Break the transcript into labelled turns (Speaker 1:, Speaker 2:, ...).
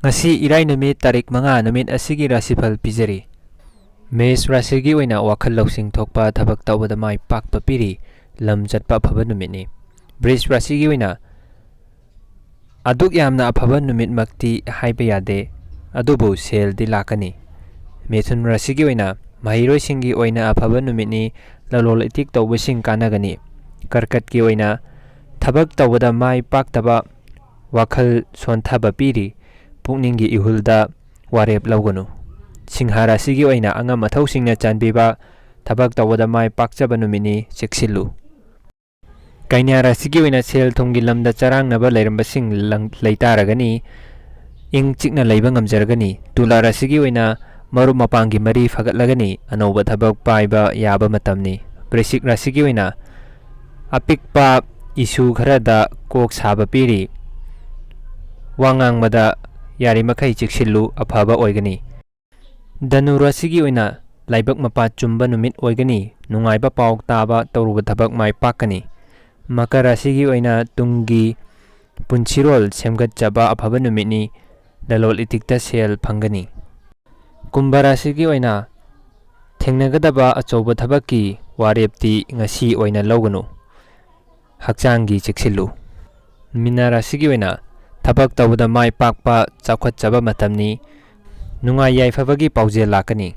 Speaker 1: Ngasi Irai Numit Tarik Manga Numit Asigi Rasifal Pizari Mes Rasigi Oina Wakal Lausing Thokpa Thabak Tawbada Mai Pakpa Piri Lam Chatpa Aphaba Numit ni Bris Rasigi Oina Aduk Yamna Aphaba Numit Makti Haiba Yade Adubu Sel Di Lakani Methun Rasigi Oina Mahiroi Singi Oina Aphaba Numit ni Lalol Itik Tawba Sing Kanagani Karkat Ki Oina Thabak Tawbada Mai Paktaba Wakal Sonthaba Piri Pukningi Ihulda Warep Lauganu Singhara Sigi Oina Anga Mathau Singna Chanbiba Thabak Tawada Mai Pakchaba Numini Cheksilu Kainyara Sigi Oina Sel Thonggi Lamda Charang Naba Lairamba Sing Laitaragani Ing Chikna Laiba Ngamjaragani Tulara Sigi Oina Maru Mapangi Mari Fagatlagani Anoba Thabak Paiba Yaba Matamni Bresik Rasigi Oina Apikpa Isu Kharada Kok Saba Piri Wangang Mada Yari Makai Cheksilu Aphaba Oigani Danura Sigi Oina Laibak Mapa Chumba Numit Oigani Nungaiba Pauk Taba Tauruba Thabak Mai Pakani Makara Sigi Oina Tungi Punchirol Semgat Jaba Aphaba Numitni Dalol Itikta Sel Phangani Kumbara Sigi Oina Thengnagadaba Achoba Thabaki Warepti Ngasi Oina Lauganu Hakchangi Cheksilu Minara Sigi Oina Thabak Tawada Mai Pakpa Chakwat Chaba Matamni Nungai Yaifabagi Paujel Lakani